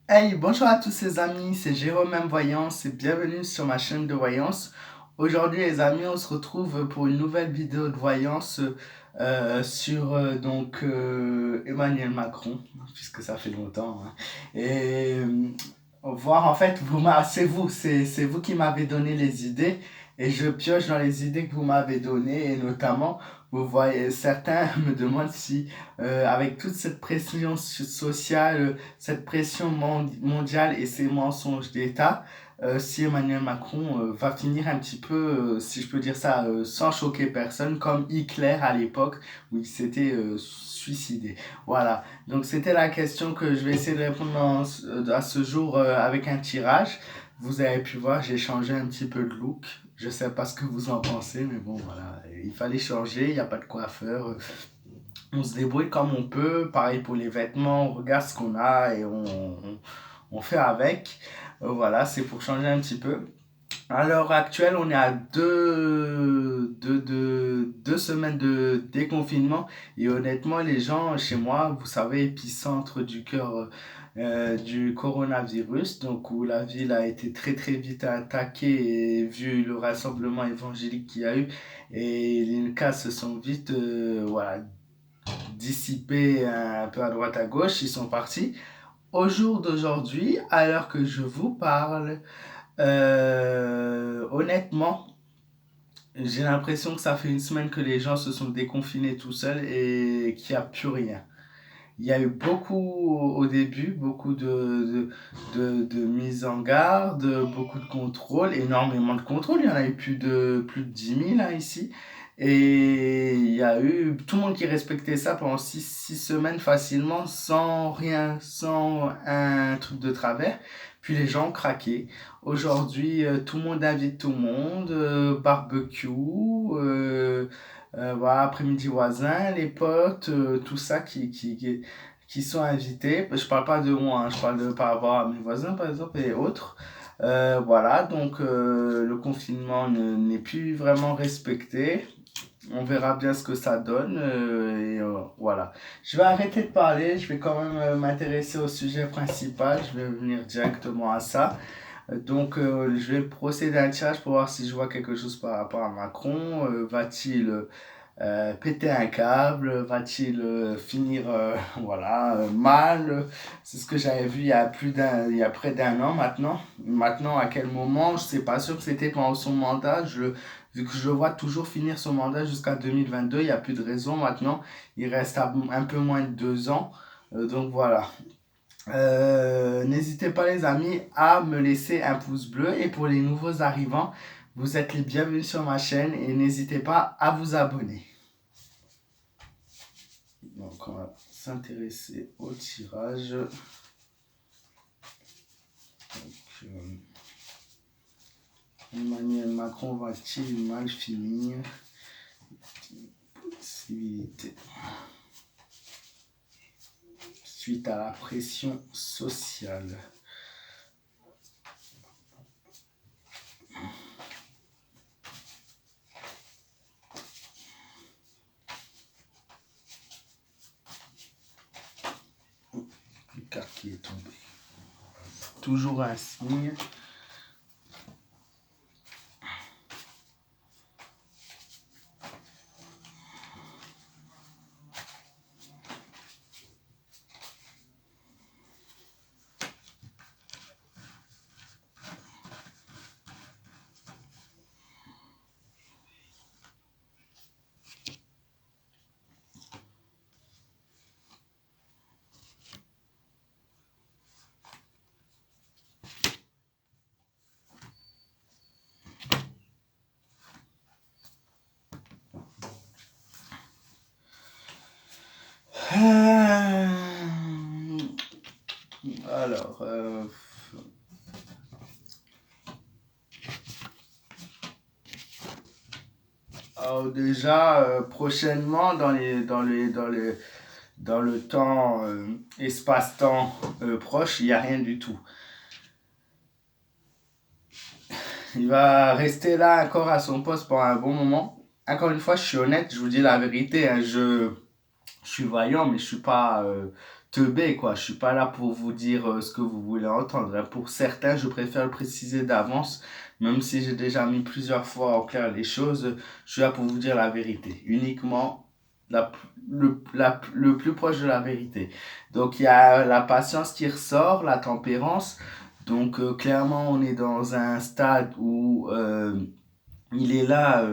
Hey, bonjour à tous les amis, c'est Jérôme M Voyance et bienvenue sur ma chaîne de voyance. Aujourd'hui les amis, on se retrouve pour une nouvelle vidéo de voyance sur Emmanuel Macron, puisque ça fait longtemps, hein. Et voir en fait, c'est vous qui m'avez donné les idées et je pioche dans les idées que vous m'avez données et notamment, vous voyez, certains me demandent si avec toute cette pression sociale, cette pression mondiale et ces mensonges d'État, si Emmanuel Macron va finir un petit peu, si je peux dire ça, sans choquer personne, comme Hitler à l'époque où il s'était suicidé. Voilà, donc c'était la question que je vais essayer de répondre à ce jour avec un tirage. Vous avez pu voir, j'ai changé un petit peu de look. Je sais pas ce que vous en pensez, mais bon, voilà, il fallait changer, il n'y a pas de coiffeur. On se débrouille comme on peut. Pareil pour les vêtements, on regarde ce qu'on a et on fait avec. Voilà, c'est pour changer un petit peu. À l'heure actuelle, on est à deux semaines de déconfinement et honnêtement, les gens chez moi, vous savez, épicentre du cœur du coronavirus, donc où la ville a été très très vite attaquée et vu le rassemblement évangélique qu'il y a eu et les cas se sont vite voilà, dissipés un peu à droite à gauche, ils sont partis. Au jour d'aujourd'hui, à l'heure que je vous parle, honnêtement, j'ai l'impression que ça fait une semaine que les gens se sont déconfinés tout seuls et qu'il n'y a plus rien. Il y a eu beaucoup au début, beaucoup de mises en garde, beaucoup de contrôles, énormément de contrôles. Il y en a eu plus de 10 000 hein, ici. Et il y a eu tout le monde qui respectait ça pendant six semaines facilement, sans rien, sans un truc de travers. Puis les gens ont craqué. Aujourd'hui, tout le monde invite tout le monde, barbecue, voilà, après-midi voisin, les potes, tout ça qui sont invités. Je parle pas de moi, hein, je parle de par rapport à mes voisins par exemple et autres. Voilà, donc le confinement n'est plus vraiment respecté. On verra bien ce que ça donne. Voilà. Je vais arrêter de parler, je vais quand même m'intéresser au sujet principal. Je vais venir directement à ça. Je vais procéder à un tirage pour voir si je vois quelque chose par rapport à Macron. Va-t-il péter un câble? Va-t-il finir voilà, mal? C'est ce que j'avais vu il y a près d'un an maintenant. Maintenant, à quel moment? Je sais pas sûr que c'était pendant son mandat. Vu que je le vois toujours finir son mandat jusqu'à 2022, il n'y a plus de raison maintenant. Il reste un peu moins de 2 ans. Donc voilà. N'hésitez pas les amis à me laisser un pouce bleu et pour les nouveaux arrivants, vous êtes les bienvenus sur ma chaîne et n'hésitez pas à vous abonner. Donc on va s'intéresser au tirage. Donc, Emmanuel Macron va-t-il mal finir? Possibilité. Suite à la pression sociale. Le carte qui est tombé. Toujours un signe. Alors, alors déjà, prochainement, dans le temps, espace-temps proche, il n'y a rien du tout. Il va rester là encore à son poste pendant un bon moment. Encore une fois, je suis honnête, je vous dis la vérité, hein, je suis voyant, mais je suis pas teubé, quoi. Je suis pas là pour vous dire ce que vous voulez entendre, hein. Pour certains, je préfère le préciser d'avance, même si j'ai déjà mis plusieurs fois en clair les choses. Je suis là pour vous dire la vérité, uniquement le plus proche de la vérité. Donc il y a la patience qui ressort, la tempérance. Donc clairement, on est dans un stade où il est là,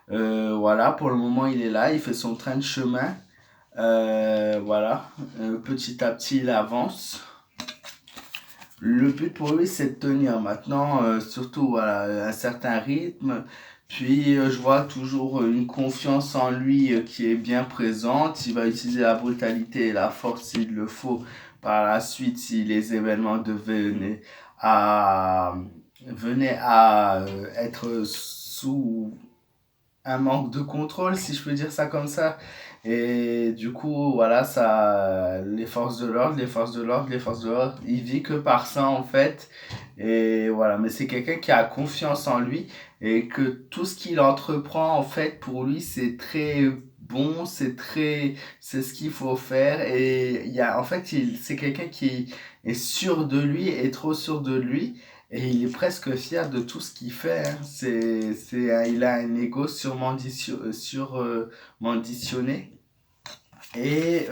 voilà, pour le moment il est là, il fait son train de chemin. Voilà, petit à petit il avance. Le but pour lui c'est de tenir maintenant, surtout voilà, un certain rythme. Puis je vois toujours une confiance en lui qui est bien présente. Il va utiliser la brutalité et la force s'il le faut par la suite si les événements à, venaient à être sous un manque de contrôle, si je peux dire ça comme ça. Et du coup, voilà, ça, les forces de l'ordre, les forces de l'ordre, il vit que par ça en fait. Et voilà, mais c'est quelqu'un qui a confiance en lui et que tout ce qu'il entreprend en fait, pour lui, c'est très bon, c'est ce qu'il faut faire. Et il y a, en fait, c'est quelqu'un qui est sûr de lui et trop sûr de lui. Et il est presque fier de tout ce qu'il fait, hein. Il a un ego surmenditionné. Et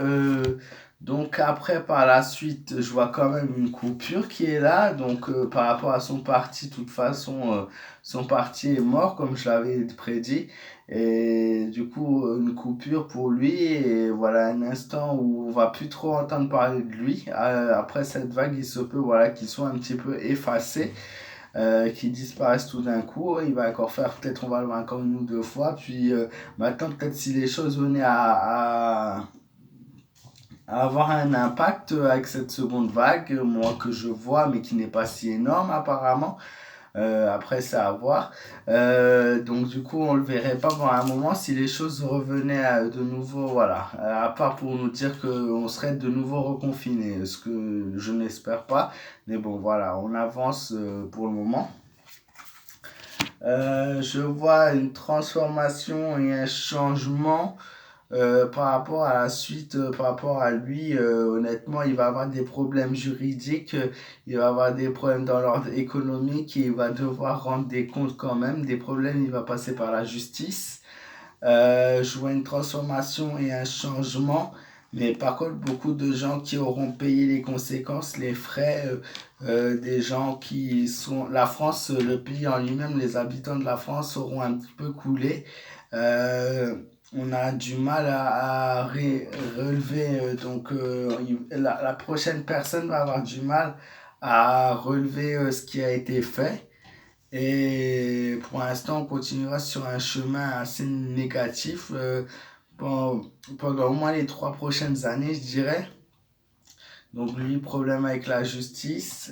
donc après, par la suite, je vois quand même une coupure qui est là. Donc par rapport à son parti, de toute façon, son parti est mort, comme je l'avais prédit. Et du coup, une coupure pour lui. Et voilà un instant où on va plus trop entendre parler de lui. Après cette vague, il se peut voilà, qu'il soit un petit peu effacé, qui disparaissent tout d'un coup. Il va encore faire, peut-être on va le voir encore une ou deux fois. Puis maintenant, peut-être si les choses venaient à avoir un impact avec cette seconde vague, moi que je vois, mais qui n'est pas si énorme apparemment. Après, c'est à voir. Donc, du coup, on le verrait pas pendant un moment si les choses revenaient de nouveau, voilà. À part pour nous dire qu'on serait de nouveau reconfiné, ce que je n'espère pas. Mais bon, voilà, on avance pour le moment. Je vois une transformation et un changement par rapport à la suite, par rapport à lui. Honnêtement, il va avoir des problèmes juridiques, il va avoir des problèmes dans l'ordre économique, il va devoir rendre des comptes quand même, des problèmes, il va passer par la justice. Je vois une transformation et un changement. Mais par contre, beaucoup de gens qui auront payé les conséquences, les frais, des gens qui sont... La France, le pays en lui-même, les habitants de la France auront un petit peu coulé. Euh, on a du mal relever, donc la prochaine personne va avoir du mal à relever ce qui a été fait. Et pour l'instant, on continuera sur un chemin assez négatif pendant au moins les 3 prochaines années, je dirais. Donc lui, problème avec la justice.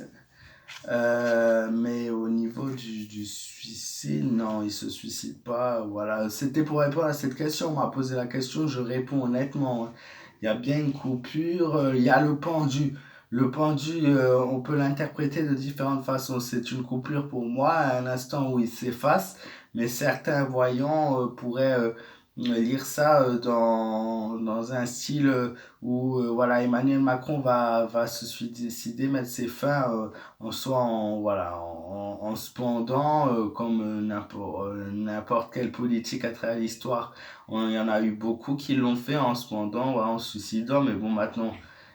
Mais au niveau du suicide, non, il se suicide pas. Voilà, c'était pour répondre à cette question. On m'a posé la question, je réponds honnêtement, hein. Il y a bien une coupure, il y a le pendu. Le pendu, on peut l'interpréter de différentes façons. C'est une coupure pour moi, à un instant où il s'efface, mais certains voyants pourraient lire ça dans un style où voilà, Emmanuel Macron va se suicider, mettre ses fins en soit voilà, en se pendant, comme n'importe quelle politique à travers l'histoire. Il y en a eu beaucoup qui l'ont fait en se pendant, voilà, en se suicidant, mais bon, maintenant,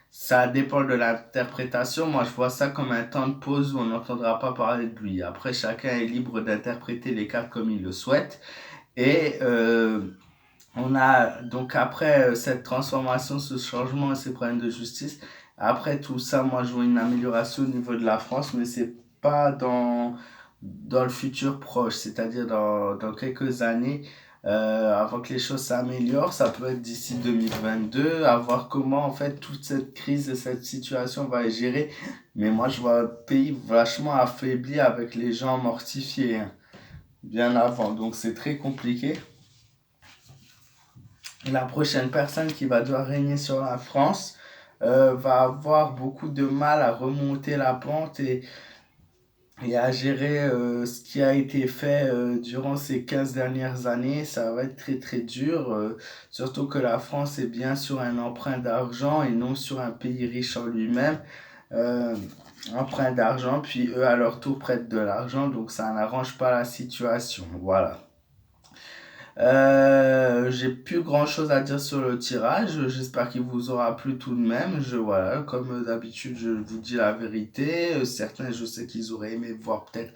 ça dépend de l'interprétation. Moi, je vois ça comme un temps de pause où on n'entendra pas parler de lui. Après, chacun est libre d'interpréter les cartes comme il le souhaite. Et on a donc après cette transformation, ce changement et ces problèmes de justice, après tout ça, moi je vois une amélioration au niveau de la France, mais c'est pas dans le futur proche, c'est-à-dire dans quelques années, avant que les choses s'améliorent. Ça peut être d'ici 2022, à voir comment en fait toute cette crise et cette situation va être gérée. Mais moi je vois un pays vachement affaibli avec les gens mortifiés, hein, bien avant, donc c'est très compliqué. La prochaine personne qui va devoir régner sur la France va avoir beaucoup de mal à remonter la pente et et à gérer ce qui a été fait durant ces 15 dernières années. Ça va être très très dur, surtout que la France est bien sur un emprunt d'argent et non sur un pays riche en lui-même. Euh, Emprunt d'argent, puis eux à leur tour prêtent de l'argent, donc ça n'arrange pas la situation. Voilà. J'ai plus grand chose à dire sur le tirage. J'espère qu'il vous aura plu tout de même. Voilà, comme d'habitude, je vous dis la vérité. Certains, je sais qu'ils auraient aimé voir peut-être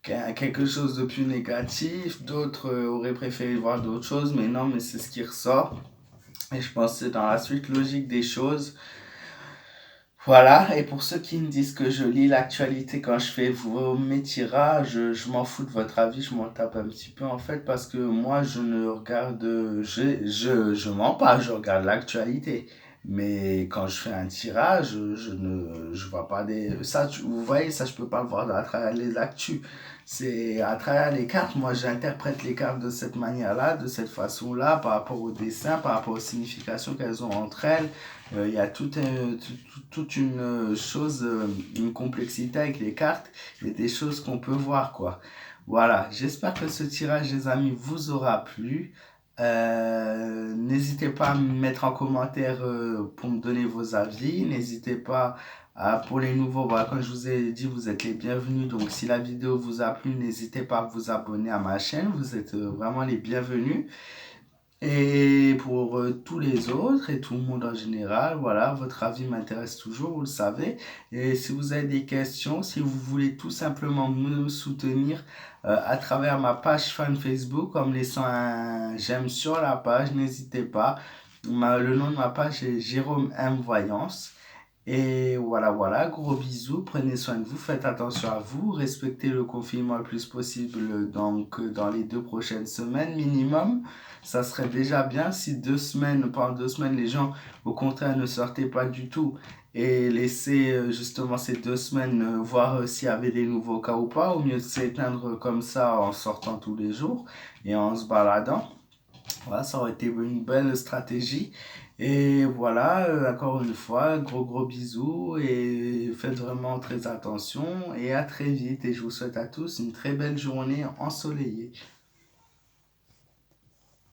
quelque chose de plus négatif. D'autres auraient préféré voir d'autres choses. Mais non, mais c'est ce qui ressort. Et je pense que c'est dans la suite logique des choses. Voilà, et pour ceux qui me disent que je lis l'actualité quand je fais mes tirages, je m'en fous de votre avis, je m'en tape un petit peu en fait, parce que moi je ne regarde, je mens pas, je regarde l'actualité. Mais quand je fais un tirage, je vois pas ça, vous voyez, ça je peux pas le voir à travers les actus. C'est à travers les cartes, moi j'interprète les cartes de cette manière-là, de cette façon-là, par rapport au dessin, par rapport aux significations qu'elles ont entre elles. Il y a toute une chose, une complexité avec les cartes et des choses qu'on peut voir, quoi. Voilà, j'espère que ce tirage, les amis, vous aura plu. N'hésitez pas à me mettre en commentaire pour me donner vos avis. N'hésitez pas pour les nouveaux, voilà, comme je vous ai dit, vous êtes les bienvenus. Donc, si la vidéo vous a plu, n'hésitez pas à vous abonner à ma chaîne. Vous êtes vraiment les bienvenus. Et pour tous les autres et tout le monde en général, voilà, votre avis m'intéresse toujours, vous le savez. Et si vous avez des questions, si vous voulez tout simplement me soutenir à travers ma page fan Facebook, en me laissant un j'aime sur la page, n'hésitez pas. Le nom de ma page est Jérôme M Voyance. Et voilà, voilà, gros bisous, prenez soin de vous, faites attention à vous, respectez le confinement le plus possible donc dans les 2 prochaines semaines minimum. Ça serait déjà bien si 2 semaines, pendant 2 semaines, les gens au contraire ne sortaient pas du tout et laissaient justement ces 2 semaines voir s'il y avait des nouveaux cas ou pas, au mieux de s'éteindre comme ça en sortant tous les jours et en se baladant. Voilà, ça aurait été une belle stratégie. Et voilà, encore une fois, gros gros bisous et faites vraiment très attention et à très vite. Et je vous souhaite à tous une très belle journée ensoleillée.